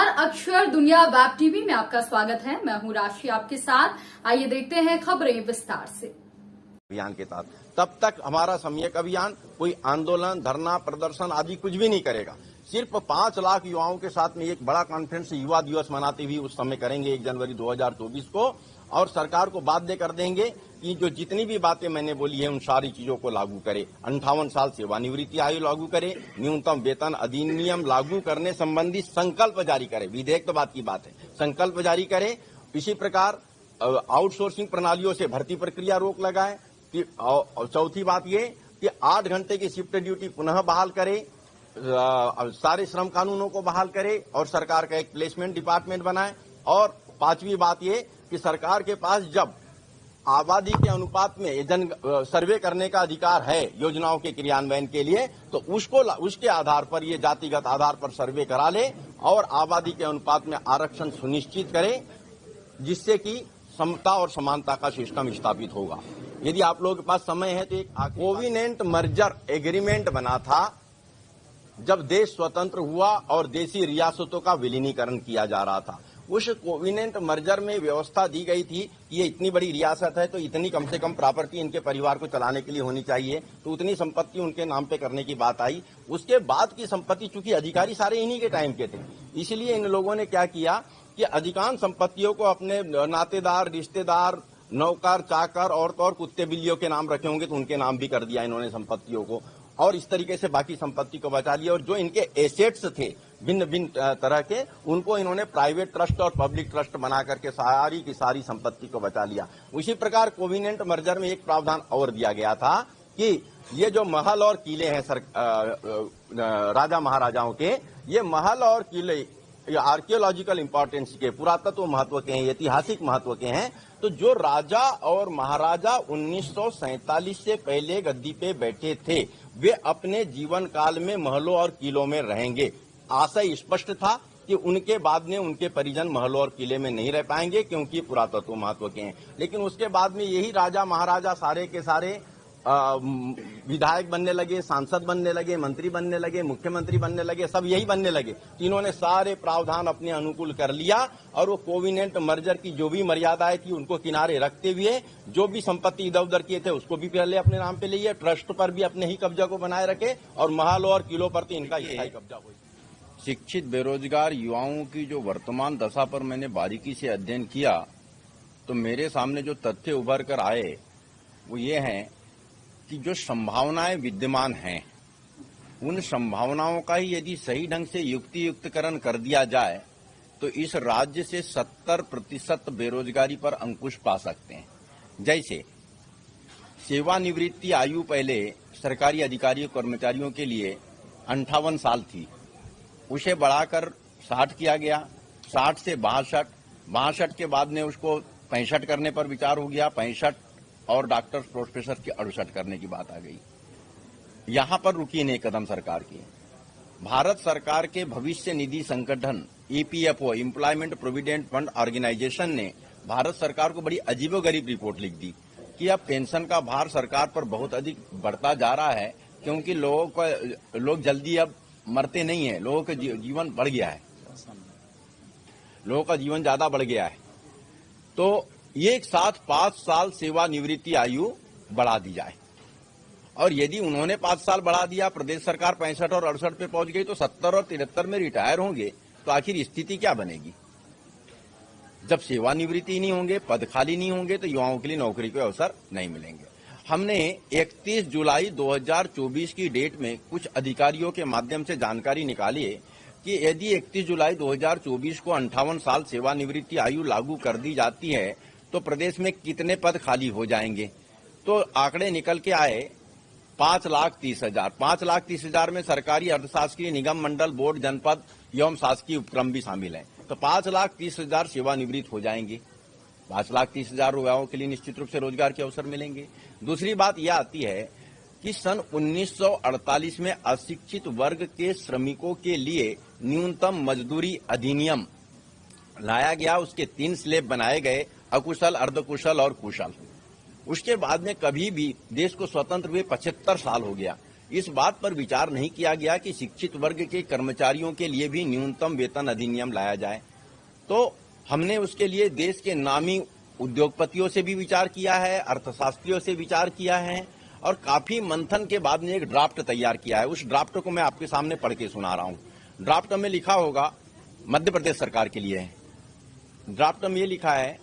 नमस्कार, अक्षर दुनिया वेब टीवी में आपका स्वागत है। मैं हूं राशि आपके साथ। आइए देखते हैं खबरें विस्तार से। अभियान के तहत तब तक हमारा सम्यक अभियान कोई आंदोलन, धरना, प्रदर्शन आदि कुछ भी नहीं करेगा। सिर्फ 5 लाख युवाओं के साथ में एक बड़ा कॉन्फ्रेंस युवा दिवस मनाते हुए उस समय करेंगे 1 जनवरी 2024 को, और सरकार को बाध्य कर देंगे कि जो जितनी भी बातें मैंने बोली है उन सारी चीजों को लागू करे। 58 साल सेवानिवृत्ति आयु लागू करे, न्यूनतम वेतन अधिनियम लागू करने संबंधी संकल्प जारी करे। विधेयक तो बात की बात है, संकल्प जारी करे। इसी प्रकार आउटसोर्सिंग प्रणालियों से भर्ती प्रक्रिया रोक लगाए। चौथी बात ये कि 8 घंटे की शिफ्ट ड्यूटी पुनः बहाल करे, सारे श्रम कानूनों को बहाल करे और सरकार का एक प्लेसमेंट डिपार्टमेंट बनाए। और 5वीं बात ये कि सरकार के पास जब आबादी के अनुपात में जन सर्वे करने का अधिकार है योजनाओं के क्रियान्वयन के लिए, तो उसके आधार पर ये जातिगत आधार पर सर्वे करा ले और आबादी के अनुपात में आरक्षण सुनिश्चित करे, जिससे कि समता और समानता का सिस्टम स्थापित होगा। यदि आप लोगों के पास समय है तो एक कोविनेंट मर्जर एग्रीमेंट बना था जब देश स्वतंत्र हुआ और देशी रियासतों का विलीनीकरण किया जा रहा था। उस कोविनेंट मर्जर में व्यवस्था दी गई थी कि ये इतनी बड़ी रियासत है तो इतनी कम से कम प्रॉपर्टी इनके परिवार को चलाने के लिए होनी चाहिए, तो उतनी संपत्ति उनके नाम पे करने की बात आई। उसके बाद की संपत्ति, चूंकि अधिकारी सारे इन्हीं के टाइम के थे, इसलिए इन लोगों ने क्या किया कि अधिकांश संपत्तियों को अपने नातेदार, रिश्तेदार, नौकर, चाकर, औरत और कुत्ते बिल्लियों के नाम रखे होंगे तो उनके नाम भी कर दिया इन्होंने संपत्तियों को, और इस तरीके से बाकी संपत्ति को बचा लिया। और जो इनके एसेट्स थे भिन्न भिन्न तरह के, उनको इन्होंने प्राइवेट ट्रस्ट और पब्लिक ट्रस्ट बना करके सारी की सारी संपत्ति को बचा लिया। उसी प्रकार कोविनेंट मर्जर में एक प्रावधान और दिया गया था कि ये जो महल और किले हैं राजा महाराजाओं के, ये महल और किले आर्कियोलॉजिकल इंपॉर्टेंस के, पुरातत्व महत्व के हैं, ऐतिहासिक महत्व के हैं। तो जो राजा और महाराजा 1947 से पहले गद्दी पे बैठे थे, वे अपने जीवन काल में महलों और किलों में रहेंगे। आशय स्पष्ट था कि उनके बाद में उनके परिजन महलों और किले में नहीं रह पाएंगे क्योंकि पुरातत्व महत्व के हैं। लेकिन उसके बाद में यही राजा महाराजा सारे के सारे विधायक बनने लगे, सांसद बनने लगे, मंत्री बनने लगे, मुख्यमंत्री बनने लगे, सब यही बनने लगे। इन्होंने सारे प्रावधान अपने अनुकूल कर लिया और वो कोविनेंट मर्जर की जो भी मर्यादाएं थी उनको किनारे रखते हुए जो भी संपत्ति इधर उधर किए थे उसको भी पहले अपने नाम पे लिए, ट्रस्ट पर भी अपने ही कब्जा को बनाए रखे और महलों और किलों पर तो इनका स्थायी कब्जा हो। शिक्षित बेरोजगार युवाओं की जो वर्तमान दशा पर मैंने बारीकी से अध्ययन किया तो मेरे सामने जो तथ्य उभर कर आए वो ये हैं कि जो संभावनाएं विद्यमान हैं उन संभावनाओं का ही यदि सही ढंग से युक्तियुक्तकरण कर दिया जाए तो इस राज्य से 70% बेरोजगारी पर अंकुश पा सकते हैं। जैसे सेवानिवृत्ति आयु पहले सरकारी अधिकारियों कर्मचारियों के लिए 58 साल थी, उसे बढ़ाकर 60 किया गया, 60 से 62 के बाद में उसको 65 करने पर विचार हो गया, 65 और डॉक्टर प्रोफेसर की 68 करने की बात आ गई। यहां पर रुकी नहीं कदम सरकार की। भारत सरकार के भविष्य निधि संगठन EPFO, employment provident fund organisation ने भारत सरकार को बड़ी अजीबोगरीब रिपोर्ट लिख दी कि अब पेंशन का भार सरकार पर बहुत अधिक बढ़ता जा रहा है क्योंकि लोग जल्दी अब मरते नहीं है, लोगों का जीवन बढ़ गया है, लोगों का जीवन ज्यादा बढ़ गया है। तो ये एक साथ 5 साल सेवानिवृत्ति आयु बढ़ा दी जाए, और यदि उन्होंने 5 साल बढ़ा दिया, प्रदेश सरकार 65 और 68 पे पहुंच गई तो 70 और 73 में रिटायर होंगे, तो आखिर स्थिति क्या बनेगी? जब सेवानिवृत्ति नहीं होंगे, पद खाली नहीं होंगे, तो युवाओं के लिए नौकरी के अवसर नहीं मिलेंगे। हमने 31 जुलाई 2024 की डेट में कुछ अधिकारियों के माध्यम से जानकारी निकाली है कि यदि 31 जुलाई 2024 को 58 साल सेवानिवृत्ति आयु लागू कर दी जाती है तो प्रदेश में कितने पद खाली हो जाएंगे। तो आंकड़े निकल के आए 5,30,000। 5,30,000 में सरकारी, अर्धशासकीय, निगम, मंडल, बोर्ड, जनपद एवं शासकीय उपक्रम भी शामिल हैं। तो 5,30,000 सेवानिवृत्त हो जाएंगे। 5,30,000 युवाओं के लिए निश्चित रूप से रोजगार के अवसर मिलेंगे। दूसरी बात यह आती है कि सन 1948 में अशिक्षित वर्ग के श्रमिकों के लिए न्यूनतम मजदूरी अधिनियम लाया गया। उसके 3 स्लैब बनाए गए, अकुशल, अर्धकुशल और कुशल। उसके बाद में कभी भी देश को स्वतंत्र हुए 75 साल हो गया, इस बात पर विचार नहीं किया गया कि शिक्षित वर्ग के कर्मचारियों के लिए भी न्यूनतम वेतन अधिनियम लाया जाए। तो हमने उसके लिए देश के नामी उद्योगपतियों से भी विचार किया है, अर्थशास्त्रियों से विचार किया है और काफी मंथन के बाद में एक ड्राफ्ट तैयार किया है। उस ड्राफ्ट को मैं आपके सामने पढ़ के सुना रहा हूं। ड्राफ्ट में लिखा होगा, मध्य प्रदेश सरकार के लिए है। ड्राफ्ट में ये लिखा है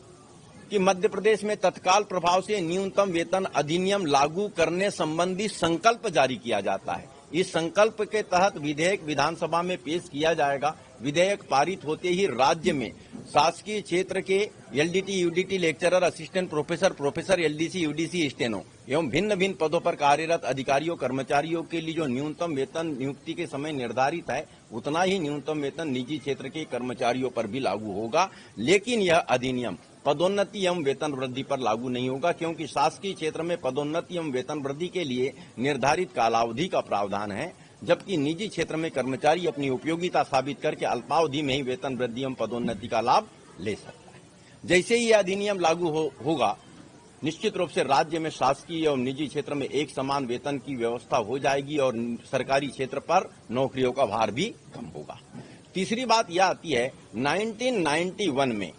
कि मध्य प्रदेश में तत्काल प्रभाव से न्यूनतम वेतन अधिनियम लागू करने संबंधी संकल्प जारी किया जाता है। इस संकल्प के तहत विधेयक विधानसभा में पेश किया जाएगा। विधेयक पारित होते ही राज्य में शासकीय क्षेत्र के LDT, Utd, lecturer, assistant professor, professor, LDC, UDC, steno एवं भिन्न भिन्न पदों पर कार्यरत अधिकारियों कर्मचारियों के लिए जो न्यूनतम वेतन नियुक्ति के समय निर्धारित है, उतना ही न्यूनतम वेतन निजी क्षेत्र के कर्मचारियों पर भी लागू होगा। लेकिन यह अधिनियम पदोन्नति एवं वेतन वृद्धि पर लागू नहीं होगा, क्योंकि शासकीय क्षेत्र में पदोन्नति एवं वेतन वृद्धि के लिए निर्धारित कालावधि का प्रावधान है, जबकि निजी क्षेत्र में कर्मचारी अपनी उपयोगिता साबित करके अल्पावधि में ही वेतन वृद्धि एवं पदोन्नति का लाभ ले सकता है। जैसे ही यह अधिनियम लागू होगा, निश्चित रूप से राज्य में शासकीय एवं निजी क्षेत्र में एक समान वेतन की व्यवस्था हो जाएगी और सरकारी क्षेत्र पर नौकरियों का भार भी कम होगा। तीसरी बात यह आती है, 1991 में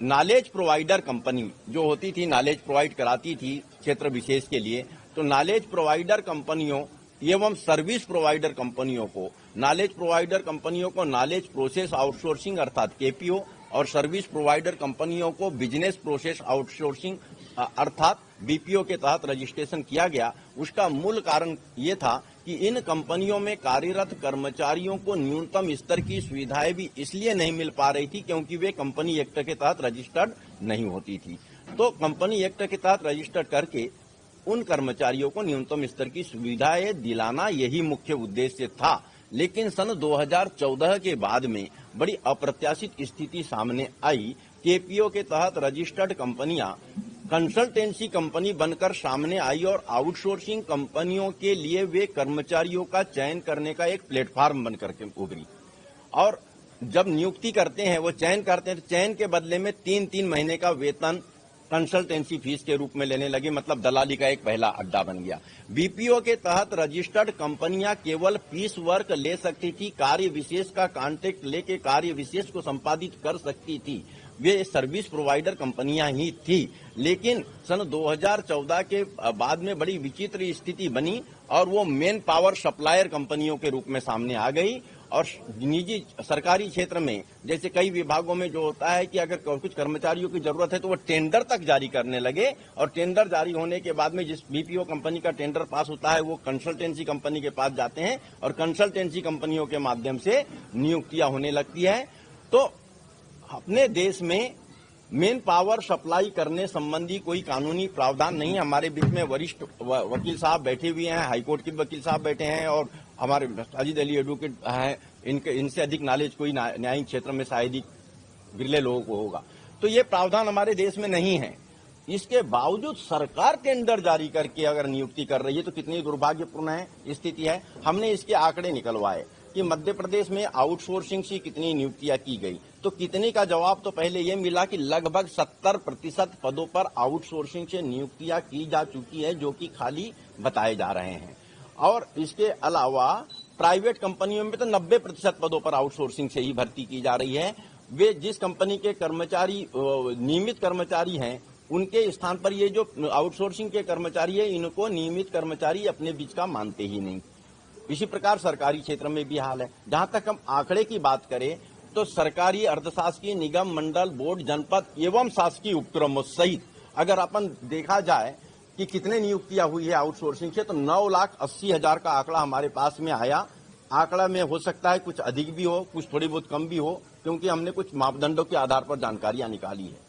नॉलेज प्रोवाइडर कंपनी जो होती थी, नॉलेज प्रोवाइड कराती थी क्षेत्र विशेष के लिए, तो नॉलेज प्रोवाइडर कंपनियों एवं सर्विस प्रोवाइडर कंपनियों को नॉलेज प्रोसेस आउटसोर्सिंग अर्थात केपीओ और सर्विस प्रोवाइडर कंपनियों को बिजनेस प्रोसेस आउटसोर्सिंग अर्थात बीपीओ के तहत रजिस्ट्रेशन किया गया। उसका मूल कारण ये था कि इन कंपनियों में कार्यरत कर्मचारियों को न्यूनतम स्तर की सुविधाएं भी इसलिए नहीं मिल पा रही थी क्योंकि वे कंपनी एक्ट के तहत रजिस्टर्ड नहीं होती थी। तो कंपनी एक्ट के तहत रजिस्टर्ड करके उन कर्मचारियों को न्यूनतम स्तर की सुविधाएं दिलाना यही मुख्य उद्देश्य था। लेकिन सन 2014 के बाद में बड़ी अप्रत्याशित स्थिति सामने आई। केपीओ के तहत रजिस्टर्ड कंपनियां कंसल्टेंसी कंपनी बनकर सामने आई और आउटसोर्सिंग कंपनियों के लिए वे कर्मचारियों का चयन करने का एक प्लेटफॉर्म बनकर के उभरी। और जब नियुक्ति करते हैं, वो चयन करते हैं, तो चयन के बदले में 3-3 महीने का वेतन कंसल्टेंसी फीस के रूप में लेने लगे। मतलब दलाली का एक पहला अड्डा बन गया। बीपीओ के तहत रजिस्टर्ड कंपनियां केवल पीस वर्क ले सकती थी, कार्य विशेष का कॉन्ट्रैक्ट लेके कार्य विशेष को संपादित कर सकती थी। वे सर्विस प्रोवाइडर कंपनियां ही थी। लेकिन सन 2014 के बाद में बड़ी विचित्र स्थिति बनी और वो मेन पावर सप्लायर कंपनियों के रूप में सामने आ गई। और निजी सरकारी क्षेत्र में जैसे कई विभागों में जो होता है कि अगर कुछ कर्मचारियों की जरूरत है तो वो टेंडर तक जारी करने लगे और टेंडर जारी होने के बाद में जिस बीपीओ कंपनी का टेंडर पास होता है वो कंसल्टेंसी कंपनी के पास जाते हैं और कंसल्टेंसी कंपनियों के माध्यम से नियुक्तियां होने लगती है। तो अपने देश में मेन पावर सप्लाई करने संबंधी कोई कानूनी प्रावधान नहीं। हमारे बीच में वरिष्ठ वकील साहब बैठे हुए हैं, हाईकोर्ट के वकील साहब बैठे हैं और हमारे साजिद अली एडवोकेट हैं। इनसे अधिक नॉलेज कोई न्यायिक क्षेत्र में शायद ही बिरले लोगों को होगा। तो ये प्रावधान हमारे देश में नहीं है। इसके बावजूद सरकार टेंडर जारी करके अगर नियुक्ति कर रही है तो कितनी दुर्भाग्यपूर्ण है स्थिति है। हमने इसके आंकड़े निकलवाए कि मध्य प्रदेश में आउटसोर्सिंग से कितनी नियुक्तियां की गई, तो कितने का जवाब तो पहले ये मिला कि लगभग 70% पदों पर आउटसोर्सिंग से नियुक्तियां की जा चुकी है, जो कि खाली बताए जा रहे हैं। और इसके अलावा प्राइवेट कंपनियों में तो 90% पदों पर आउटसोर्सिंग से ही भर्ती की जा रही है। वे जिस कंपनी के कर्मचारी नियमित कर्मचारी हैं, उनके स्थान पर ये जो आउटसोर्सिंग के कर्मचारी है, इनको नियमित कर्मचारी अपने बीच का मानते ही नहीं। इसी प्रकार सरकारी क्षेत्र में भी हाल है। जहां तक हम आंकड़े की बात करें तो सरकारी, अर्धशासकीय, निगम, मंडल, बोर्ड, जनपद एवं शासकीय उपक्रमों सहित अगर अपन देखा जाए कि कितने नियुक्तियां हुई है आउटसोर्सिंग से, तो 9,80,000 का आंकड़ा हमारे पास में आया। आंकड़ा में हो सकता है कुछ अधिक भी हो, कुछ थोड़ी बहुत कम भी हो, क्योंकि हमने कुछ मापदंडों के आधार पर जानकारियां निकाली है।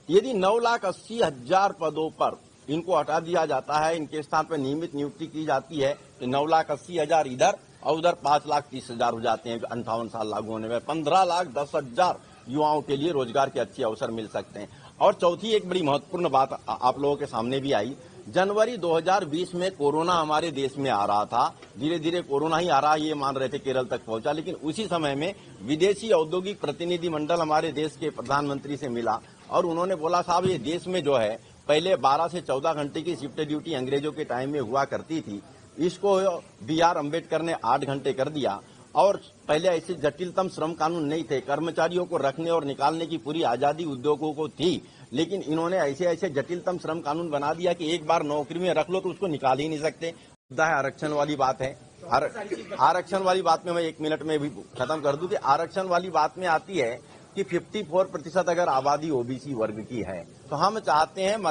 यदि 9,80,000 पदों पर इनको हटा दिया जाता है, इनके स्थान पर नियमित नियुक्ति की जाती है, तो 9,80,000 इधर और उधर 5,30,000 हो जाते हैं। 58 साल लागू होने में 15,10,000 युवाओं के लिए रोजगार के अच्छे अवसर मिल सकते हैं। और चौथी एक बड़ी महत्वपूर्ण बात आप लोगों के सामने भी आई। जनवरी 2020 में कोरोना हमारे देश में आ रहा था। धीरे धीरे कोरोना ही आ रहा, ये मान रहे थे केरल तक पहुंचा। लेकिन उसी समय में विदेशी औद्योगिक प्रतिनिधि मंडल हमारे देश के प्रधानमंत्री से मिला और उन्होंने बोला, साहब ये देश में जो है पहले 12 से 14 घंटे की शिफ्ट ड्यूटी अंग्रेजों के टाइम में हुआ करती थी, इसको B.R. अम्बेडकर ने 8 घंटे कर दिया। और पहले ऐसे जटिलतम श्रम कानून नहीं थे, कर्मचारियों को रखने और निकालने की पूरी आजादी उद्योगों को थी, लेकिन इन्होंने ऐसे ऐसे जटिलतम श्रम कानून बना दिया कि एक बार नौकरी में रख लो तो उसको निकाल ही नहीं सकते। आरक्षण वाली बात है, आरक्षण वाली बात में मैं 1 मिनट में भी खत्म कर दूं कि आरक्षण वाली बात में आती है कि 54% अगर आबादी ओबीसी वर्ग की है तो हम चाहते हैं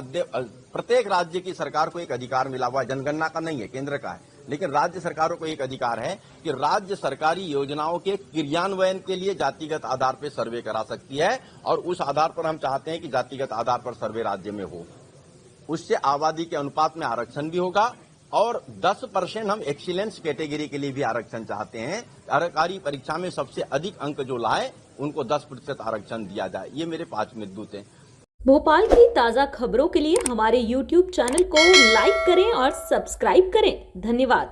प्रत्येक राज्य की सरकार को एक अधिकार मिला हुआ है, जनगणना का नहीं है, केंद्र का है, लेकिन राज्य सरकारों को एक अधिकार है कि राज्य सरकारी योजनाओं के क्रियान्वयन के लिए जातिगत आधार पर सर्वे करा सकती है, और उस आधार पर हम चाहते हैं कि जातिगत आधार पर सर्वे राज्य में हो। उससे आबादी के अनुपात में आरक्षण भी होगा, और 10% हम एक्सीलेंस कैटेगरी के लिए भी आरक्षण चाहते हैं। सरकारी परीक्षा में सबसे अधिक अंक जो लाए उनको 10% आरक्षण दिया जाए। ये मेरे 5 मुद्दे थे। भोपाल की ताज़ा खबरों के लिए हमारे YouTube चैनल को लाइक करें और सब्सक्राइब करें। धन्यवाद।